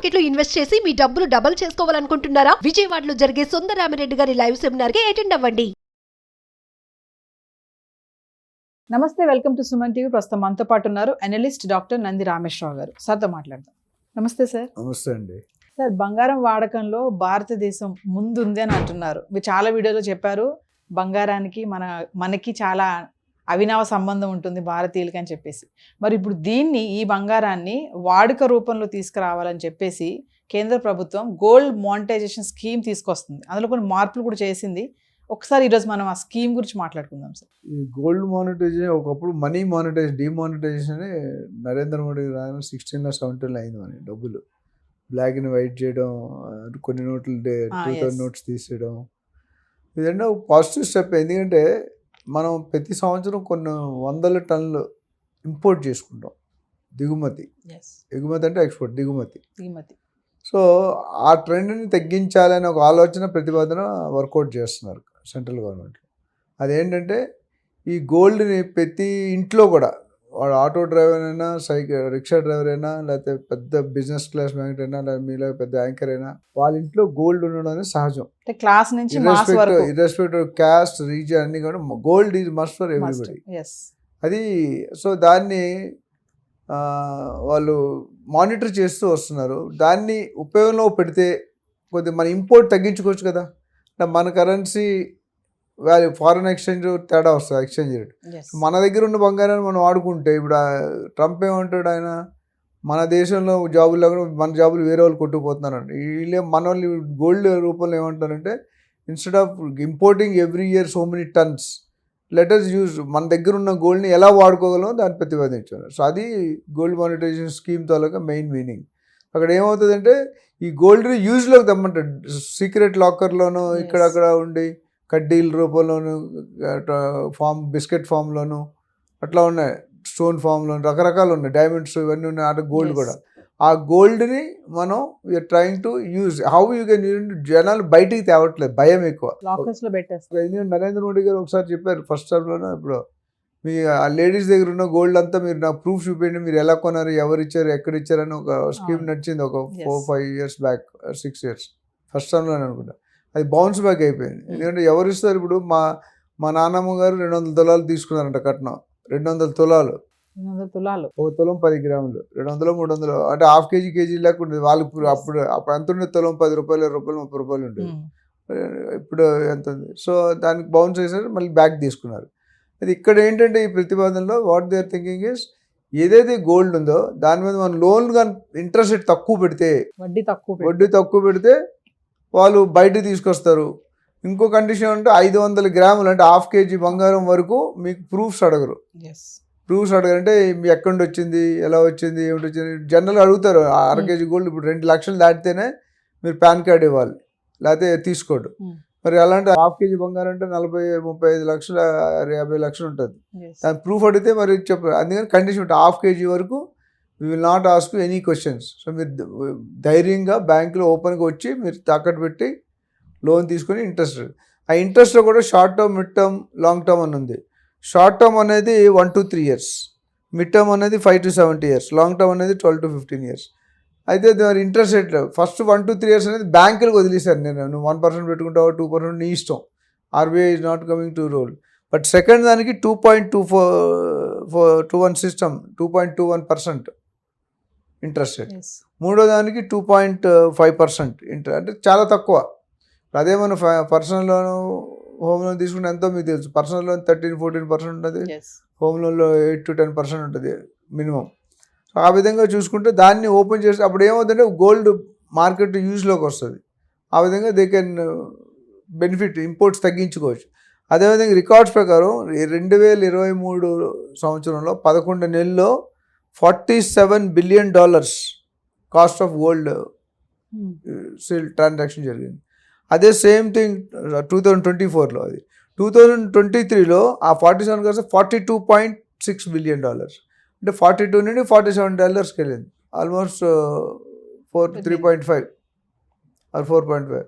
Market లో invest చేసి మీ డబ్బులు డబుల్ చేసుకోవాలనుకుంటున్నారా? విజయవాడలో జరిగే సుందరరామిరెడ్డి గారి లైవ్ సెమినార్ కి అటెండ్ అవ్వండి. నమస్తే, వెల్కమ్ టు సుమన్ టీవీ. ప్రస్తుతం మనతో పాటు ఉన్నారు అనలిస్ట్ డాక్టర్ నంది రామేశ్వరరావు గారు. సార్తో మాట్లాడదాం. నమస్తే సార్. నమస్తే అండి. సార్, బంగారం వాడకంలో భారతదేశం ముందుంది అని అంటున్నారు. మీరు చాలా వీడియోలో చెప్పారు, బంగారానికి మనకి చాలా అవినావ సంబంధం ఉంటుంది భారతీయులకి అని చెప్పేసి. మరి ఇప్పుడు ఈ బంగారాన్ని వాడుక రూపంలో తీసుకురావాలని చెప్పేసి కేంద్ర ప్రభుత్వం గోల్డ్ మానిటైజేషన్ స్కీమ్ తీసుకొస్తుంది. అందులో కొన్ని మార్పులు కూడా చేసింది. ఒకసారి ఈరోజు మనం ఆ స్కీమ్ గురించి మాట్లాడుకుందాం సార్. ఈ గోల్డ్ మానిటైజేషన్ ఒకప్పుడు మనీ డిమానిటైజేషన్ నరేంద్ర మోడీ రాగానే 16 17 అయింది. మన డబ్బులు బ్లాక్ అండ్ వైట్ చేయడం, కొన్ని నోట్లు 2000 నోట్స్ తీసేయడం, ఇదంటే ఒక పాజిటివ్ స్టెప్. ఎందుకంటే మనం ప్రతి సంవత్సరం కొన్ని వందల టన్నులు ఇంపోర్ట్ చేసుకుంటాం. ఎగుమతి అంటే ఎక్స్పోర్ట్, దిగుమతి. సో ఆ ట్రెండ్ని తగ్గించాలని ఒక ఆలోచన, ప్రతిపాదన వర్కౌట్ చేస్తున్నారు సెంట్రల్ గవర్నమెంట్. అదేంటంటే ఈ గోల్డ్ని ప్రతి ఇంట్లో కూడా, వాడు ఆటో డ్రైవర్ అయినా, రిక్షా డ్రైవర్ అయినా, లేకపోతే పెద్ద బిజినెస్ క్లాస్ మ్యాగ్నెట్ అయినా, లేదా మీలో పెద్ద యాంకర్ అయినా, వాళ్ళ ఇంట్లో గోల్డ్ ఉండడం అనేది సహజం. క్లాస్ నుంచి ఇర్రెస్పెక్టివ్ క్యాస్ట్, రీజియన్ అన్ని కూడా gold is must for everybody. అది సో దాన్ని వాళ్ళు మానిటర్ చేస్తూ వస్తున్నారు. దాన్ని ఉపయోగంలో పెడితే కొద్దిగా మన ఇంపోర్ట్ తగ్గించుకోవచ్చు కదా. మన కరెన్సీ వాల్యూ, ఫారెన్ ఎక్స్చేంజ్ తేడా వస్తుంది, ఎక్స్చేంజ్ రేట్. మన దగ్గర ఉన్న బంగారాన్ని మనం వాడుకుంటే, ఇప్పుడు ట్రంప్ ఏమంటాడు, ఆయన మన దేశంలో జాబులు లేకుండా మన జాబులు వేరే వాళ్ళు కొట్టుకుపోతున్నారండి. వీళ్ళే మన వాళ్ళు గోల్డ్ రూపంలో ఏమంటారంటే, instead of importing every year so many turns, letters use మన దగ్గర ఉన్న గోల్డ్ని ఎలా వాడుకోగలమో దాన్ని ప్రతిపాదించారు. సో అది గోల్డ్ మానిటైజేషన్ స్కీమ్ తాలూకా మెయిన్ మీనింగ్. అక్కడ ఏమవుతుందంటే, ఈ గోల్డ్ని యూజ్లోకి తెమ్మంటాడు. సీక్రెట్ లాకర్లోనూ ఇక్కడక్కడ ఉండి, కడ్డీల రూపంలోను, బిస్కెట్ ఫామ్లోను అట్లా ఉన్నాయి, స్టోన్ ఫామ్లోను రకరకాలు ఉన్నాయి, డైమండ్స్ ఇవన్నీ ఉన్నాయి. అట్లా గోల్డ్ కూడా, ఆ గోల్డ్ని మనం you're trying to use. How you can use. జనాలు బయటికి తేవట్లేదు, భయం ఎక్కువ. నరేంద్ర మోడీ గారు ఒకసారి చెప్పారు ఫస్ట్ టర్మ్లోనూ, ఇప్పుడు మీ ఆ లేడీస్ దగ్గర ఉన్న గోల్డ్ అంతా మీరు నాకు ప్రూఫ్ చూపించండి, మీరు ఎలా కొన్నారు, ఎవరు ఇచ్చారు, ఎక్కడ ఇచ్చారని ఒక స్కీమ్ నడిచింది ఒక 4-5 years బ్యాక్, 6 years ఫస్ట్ టర్మ్లోనే అనుకుంటా. అది బౌన్స్ బ్యాక్ అయిపోయింది. ఎందుకంటే ఎవరు ఇస్తారు. ఇప్పుడు మా నాన్నమ్మ గారు 200 తులాలు తీసుకున్నారంట కట్నం. 200 తులాలు, ఒక తులం 10 గ్రాములు, 200 300 అంటే ½ కేజీ లేకుండా వాళ్ళకి అప్పుడు ఎంత ఉండేది, తులం 10 రూపాయలు, 20 రూపాయలు, 30 రూపాయలు ఉండేది. ఇప్పుడు ఎంత ఉంది. సో దానికి బౌన్స్ చేశారు, మళ్ళీ బ్యాక్ తీసుకున్నారు. అది ఇక్కడ ఏంటంటే, ఈ ప్రతిపాదనలో what they are thinking is, ఏదైతే గోల్డ్ ఉందో దాని మీద మనం లోన్ కానీ ఇంట్రెస్ట్ రేట్ తక్కువ పెడితే, వడ్డీ తక్కువ పెడితే వాళ్ళు బయట తీసుకొస్తారు. ఇంకో కండిషన్ అంటే 500 గ్రాములు అంటే ½ కేజీ బంగారం వరకు మీకు ప్రూఫ్స్ అడగరు. అంటే మీ ఎక్కడి నుండి వచ్చింది, ఎలా వచ్చింది, ఏమిటి వచ్చింది, జనరల్గా అడుగుతారు. 1/2 కేజీ గోల్డ్ ఇప్పుడు 2 లక్షలు దాటితేనే మీరు పాన్ కార్డ్ ఇవ్వాలి, లేకపోతే తీసుకోడు. మరి అలాంటి ½ కేజీ బంగారం అంటే 40-35 లక్షలు, 50 లక్షలు ఉంటుంది. దాని ప్రూఫ్ అడిగితే మరి చెప్పారు. అందుకని కండిషన్ ఉంటుంది, ½ కేజీ వరకు we will not ask any questions. So మీరు ధైర్యంగా బ్యాంకులో ఓపెన్గా వచ్చి మీరు తాకట్టు పెట్టి లోన్ తీసుకొని ఇంట్రెస్ట్, ఆ ఇంట్రెస్ట్లో కూడా short term, mid term, long term అని ఉంది. షార్ట్ టర్మ్ అనేది 1 to 3 years, మిడ్ టర్మ్ అనేది 5 to 7 years, లాంగ్ టర్మ్ అనేది 12 to 15 years. అయితే మరి interest rate first 1 to 3 years అనేది బ్యాంకులకు వదిలేశారు. నువ్వు 1% పెట్టుకుంటావు, 2% నీ ఇష్టం, RBI is not coming to rule. But second దానికి 2.21 సిస్టమ్, 2.21% ఇంట్రెస్ట్ రేట్. మూడో దానికి 2.5% ఇంట్రెస్ట్, అంటే చాలా తక్కువ. అదే మన పర్సనల్ లోను, హోమ్ లోన్ తీసుకుంటే ఎంతో మీకు తెలుసు. పర్సనల్ లోన్ 13-14% ఉంటుంది, హోమ్ లోన్లో 8 to 10% ఉంటుంది మినిమం. సో ఆ విధంగా చూసుకుంటే దాన్ని ఓపెన్ చేస్తే అప్పుడు ఏమవుతుందంటే గోల్డ్ మార్కెట్ యూజ్లోకి వస్తుంది. ఆ విధంగా దే కెన్ బెనిఫిట్, ఇంపోర్ట్స్ తగ్గించుకోవచ్చు. అదేవిధంగా రికార్డ్స్ ప్రకారం 2023 సంవత్సరంలో 11 నెలల్లో $47 billion cost of gold sale transaction జరిగింది. అదే సేమ్ థింగ్ 2024లో, అది 2023లో ఆ 47 కాస్త $42.6 billion, అంటే 42 నుండి $47 వెళ్ళింది. Almost 3.5 or 4.5.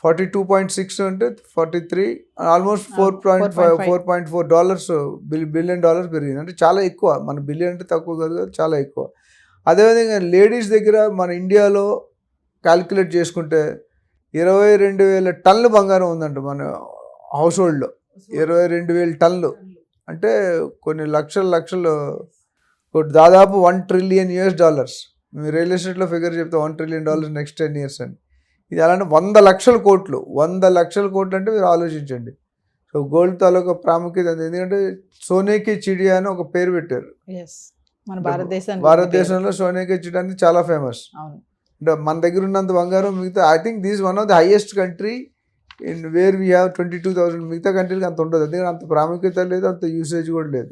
42.6 అంటే 43, ఆల్మోస్ట్ $4.4 బిలియన్ డాలర్స్ పెరిగింది. అంటే చాలా ఎక్కువ. మన బిలియన్ అంటే తక్కువ కాదు కదా, చాలా ఎక్కువ. అదేవిధంగా లేడీస్ దగ్గర మన ఇండియాలో క్యాల్కులేట్ చేసుకుంటే 22,000 టన్నులు బంగారం ఉందంట మన హౌస్ హోల్డ్లో. 22,000 టన్నులు అంటే కొన్ని లక్షలు దాదాపు $1 trillion. మీరు రియల్ ఎస్టేట్లో ఫిగర్ చెప్తే $1 trillion నెక్స్ట్ 10 years అని. ఇది అలాంటి 100 లక్షల కోట్లు అంటే మీరు ఆలోచించండి. సో గోల్డ్ తాలూకా ప్రాముఖ్యత అంతే. ఎందుకంటే సోనేకి చిడియా అని ఒక పేరు పెట్టారు. మన భారతదేశంలో సోనేకి చిడియా అనేది చాలా ఫేమస్. అంటే మన దగ్గర ఉన్నంత బంగారం మిగతా I think this one of the highest country in where we have 22,000. మిగతా కంట్రీకి అంత ఉండదు, ఎందుకంటే అంత ప్రాముఖ్యత లేదు, అంత యూసేజ్ కూడా లేదు.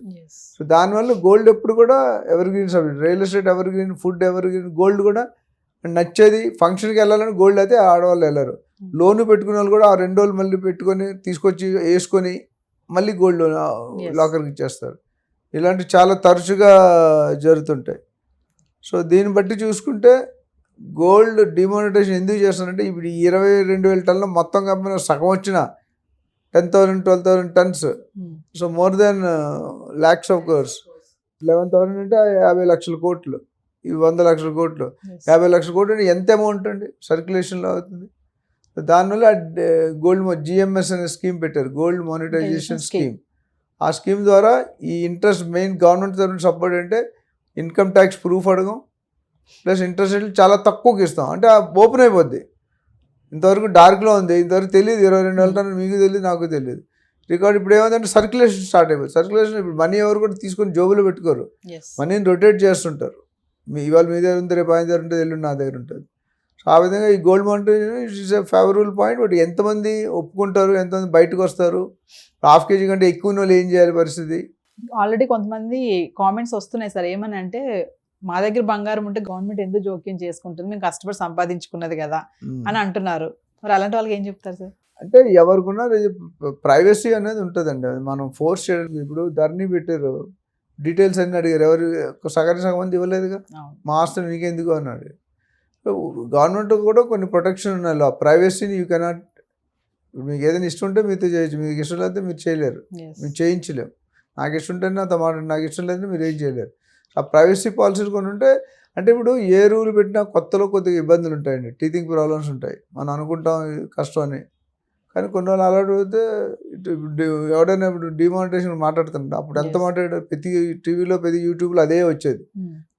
సో దానివల్ల గోల్డ్ ఎప్పుడు కూడా ever green subject. Real estate ever green, food ever green, gold కూడా నచ్చేది. ఫంక్షన్కి వెళ్ళాలని గోల్డ్ అయితే ఆడవాళ్ళు వెళ్ళరు. లోన్ పెట్టుకునే వాళ్ళు కూడా ఆ 2 రోజులు మళ్ళీ పెట్టుకొని తీసుకొచ్చి వేసుకొని మళ్ళీ గోల్డ్ లాకర్కి ఇచ్చేస్తారు. ఇలాంటివి చాలా తరచుగా జరుగుతుంటాయి. సో దీన్ని బట్టి చూసుకుంటే గోల్డ్ డిమానిటైజేషన్ ఎందుకు చేస్తారంటే ఇప్పుడు 22,000 టన్నులు మొత్తం కంపెనీ సగం వచ్చిన 10,000 12,000 turns. So more than lakhs of crores. 11,000 అంటే 50 లక్షల కోట్లు, ఇవి 100 లక్షల కోట్లు. 50 లక్షల కోట్లు అంటే ఎంత అమౌంట్ అండి సర్క్యులేషన్లో అవుతుంది. దానివల్ల గోల్డ్ GMS అనే స్కీమ్ పెట్టారు, గోల్డ్ మానిటైజేషన్ స్కీమ్. ఆ స్కీమ్ ద్వారా ఈ ఇంట్రెస్ట్ మెయిన్ గవర్నమెంట్ తరఫున సపోర్ట్ అంటే ఇన్కమ్ ట్యాక్స్ ప్రూఫ్ అడగం, ప్లస్ ఇంట్రెస్ట్ రేట్లు చాలా తక్కువకి ఇస్తాం. అంటే ఓపెన్ అయిపోద్ది. ఇంతవరకు డార్క్లో ఉంది, ఇంతవరకు తెలియదు. 22,000 టన్నులు మీకు తెలియదు, నాకు తెలియదు. రికార్డ్ ఇప్పుడు ఏమైందంటే సర్క్యులేషన్ స్టార్ట్ అయిపోతుంది. సర్క్యులేషన్ ఇప్పుడు మనీ ఎవరు కూడా తీసుకొని జోబులో పెట్టుకోరు, మనీని రొటేట్ చేస్తుంటారు. ఇవాళ మీ దగ్గర ఉంది, రేపు ఆయన దగ్గర ఉంటుంది, ఎల్లుండి నా దగ్గర ఉంటుంది. సో ఆ విధంగా ఈ gold monetisation it's a favourable point. But ఎంతమంది ఒప్పుకుంటారు, ఎంతమంది బయటకు వస్తారు, ½ kg కంటే ఎక్కువ వాళ్ళు ఏం చేయాలి పరిస్థితి. ఆల్రెడీ కొంతమంది కామెంట్స్ వస్తున్నాయి సార్, ఏమని అంటే మా దగ్గర బంగారం ఉంటే గవర్నమెంట్ ఎందుకు జోక్యం చేసుకుంటుంది, మేము కష్టపడి సంపాదించుకున్నది కదా అని అంటున్నారు. మరి అలాంటి వాళ్ళకి ఏం చెప్తారు సార్? అంటే ఎవరికున్నా ప్రైవసీ అనేది ఉంటుందండి, అది మనం ఫోర్స్ చేయడానికి. ఇప్పుడు ధరణి పెట్టారు, డీటెయిల్స్ అన్నీ అడిగారు, ఎవరు సగం మంది ఇవ్వలేదుగా. మా ఆస్తులు నీకెందుకు అన్నాడు. గవర్నమెంట్ కూడా కొన్ని ప్రొటెక్షన్ ఉన్నాయి. ప్రైవసీని యూ కెనాట్, మీకు ఏదైనా ఇష్టం ఉంటే మీతో చేయొచ్చు, మీకు ఇష్టం లేకపోతే మీరు చేయలేరు, మీరు చేయించలేము. నాకు ఇష్టం ఉంటేనే నాతో మాట, నాకు ఇష్టం లేదంటే మీరు ఏం చేయలేరు. ఆ ప్రైవసీ పాలసీలు కొన్ని ఉంటాయి. అంటే ఇప్పుడు ఏ రూల్ పెట్టినా కొత్తలో కొద్దిగా ఇబ్బందులు ఉంటాయండి, టీచింగ్ ప్రాబ్లమ్స్ ఉంటాయి. మనం అనుకుంటాం కష్టం అని, కానీ కొన్ని రోజులు అలవాటు అయితే ఎవడైనా ఇప్పుడు డిమానిటైజేషన్ మాట్లాడుతుంటా, అప్పుడు ఎంత మాట్లాడారు, ప్రతి టీవీలో ప్రతి యూట్యూబ్లో అదే వచ్చేది,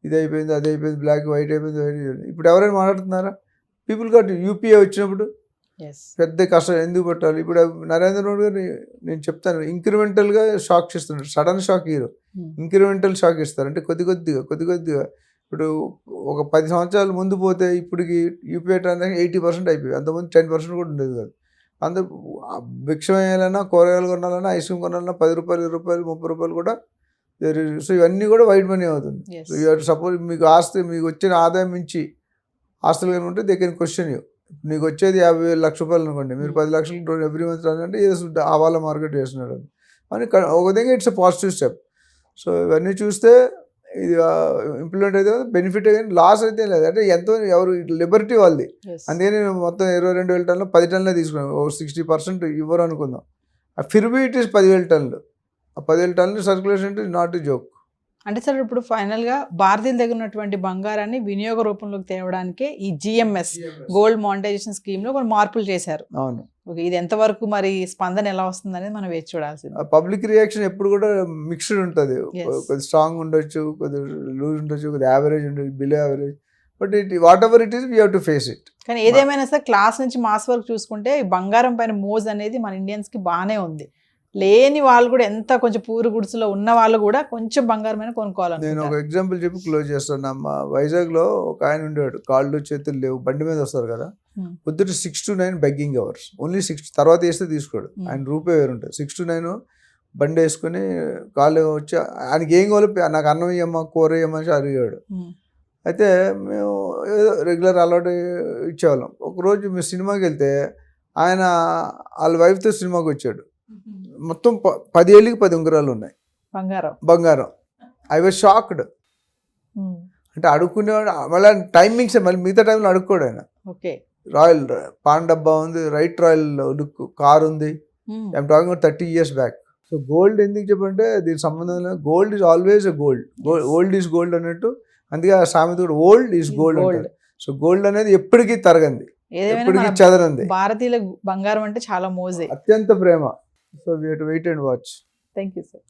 ఇది అయిపోయింది, అది అయిపోయింది, బ్లాక్ వైట్ అయిపోయింది. ఇప్పుడు ఎవరైనా మాట్లాడుతున్నారా? పీపుల్ గట్ యూపీఏ వచ్చినప్పుడు పెద్ద కష్టం ఎందుకు పెట్టాలి. ఇప్పుడు నరేంద్ర మోడీ గారు నేను చెప్తాను, ఇంక్రిమెంటల్గా షాక్ ఇస్తున్నారు, sudden shock hero. Incremental shock ఇస్తారు, అంటే కొద్ది కొద్దిగా. ఇప్పుడు ఒక 10 సంవత్సరాల ముందు పోతే ఇప్పటికి యూపీఐ ట్రాన్సాక్షన్ 80% అయిపోయి, అంతకుముందు 10% కూడా ఉండేది కాదు. అందరూ భిక్షం వేయాలన్నా, కూరగాయలు కొనాలన్నా, ఐస్ క్రీమ్ కొనాలన్నా ₹10, ₹20, ₹30 కూడా. సో ఇవన్నీ కూడా వైట్ మనీ అవుతుంది. సో సపోజ్ మీకు ఆస్తి, మీకు వచ్చిన ఆదాయం మించి ఆస్తులు కానీ ఉంటే దే కెన్ క్వశ్చన్ యూ. నీకు వచ్చేది ₹50,000 లక్ష అనుకోండి, మీరు 10 లక్షలు ఎవ్రీ మంత్ అంటే ఏదో ఆవాల మార్కెట్ చేస్తున్నాడు అని ఒక విధంగా it's a positive step. So ఇవన్నీ చూస్తే ఇది ఇంప్లిమెంట్ అయితే బెనిఫిట్, కానీ లాస్ అయితే లేదు. అంటే ఎంతో ఎవరు లిబర్టీ వాళ్ళది. అందుకని మొత్తం 22,000 టన్నులు 10 టన్నులే తీసుకున్నాం, 60% ఇవ్వరు అనుకుందాం. ఆ ఫిర్బీ ఇట్ ఈస్ 10,000 టన్నులు. ఆ 10,000 టన్నులు సర్క్యులేషన్ అంటే నాట్ ఎ జోక్. అంటే సార్ ఇప్పుడు ఫైనల్గా భారతీయుల దగ్గర ఉన్నటువంటి బంగారాన్ని వినియోగ రూపంలోకి తేవడానికే ఈ GMS గోల్డ్ మానిటైజేషన్ స్కీమ్లో కొన్ని మార్పులు చేశారు. అవును. ఓకే, ఇది ఎంతవరకు మరి స్పందన ఎలా వస్తుంది అనేది మనం వేచి చూడాల్సింది. పబ్లిక్ రియాక్షన్ ఎప్పుడు కూడా మిక్స్డ్ ఉంటుంది, కొద్ది స్ట్రాంగ్ ఉండొచ్చు, కొద్ది లూజ్ ఉండొచ్చు, కొద్ది యావరేజ్ ఉండొచ్చు, below average. But what ever it is we have to face it. కానీ ఏదేమైనా సార్ క్లాస్ నుంచి మాస్ వరకు చూసుకుంటే బంగారం పైన మోజ్ అనేది మన ఇండియన్స్కి బాగానే ఉంది. లేని వాళ్ళు కూడా, ఎంత కొంచెం పూరు గుడిసెలో ఉన్న వాళ్ళు కూడా కొంచెం బంగారమైన కొనుక్కోవాలి. నేను ఒక ఎగ్జాంపుల్ చెప్పి క్లోజ్ చేస్తాను. మా వైజాగ్లో ఒక ఆయన ఉండేవాడు, కాళ్ళు చేతులు లేవు, బండి మీద వస్తారు కదా, పొద్దుట 6 to 9 బెగ్గింగ్ అవర్స్, ఓన్లీ 6, తర్వాత వేస్తే తీసుకోడు. ఆయన రూపాయి వేరు ఉంటుంది. 6 to 9 బండి వేసుకుని కాళ్ళు వచ్చి ఆయనకి ఏం కావాలి, నాకు అన్నం ఇయ్యమ్మా, కూర ఇయ్యమని అడిగాడు. అయితే మేము ఏదో రెగ్యులర్ అలవాటు ఇచ్చేవాళ్ళం. ఒకరోజు మేము సినిమాకి వెళ్తే ఆయన వాళ్ళ వైఫ్తో సినిమాకి వచ్చాడు. మొత్తం 10 ఏళ్ళకి 10 ఉంగరాలు ఉన్నాయి, బంగారం. I was shocked. అంటే అడుక్కునేవాడు, మళ్ళీ టైమింగ్స్, మళ్ళీ మిగతా టైంలో అడుక్కోడు ఆయన. రాయల్ పాన్ డబ్బా ఉంది, రైట్ రాయల్ లుక్ కార్ ఉంది. I'm talking about 30 years back. So gold ఎందుకు చెప్పంటే దీనికి సంబంధం లేదు. Gold is always a gold, old is gold అన్నట్టు. అందుకే ఆ సామెత కూడా ఓల్డ్ ఈజ్ గోల్డ్ అంటారు. సో గోల్డ్ అనేది ఎప్పటికీ తరగంది, ఏదేమైనా ఎప్పటికీ మన చెదరంది, భారతీయుల బంగారం అంటే చాలా మోజే. అత్యంత ప్రేమ. So we have to wait and watch. Thank you sir.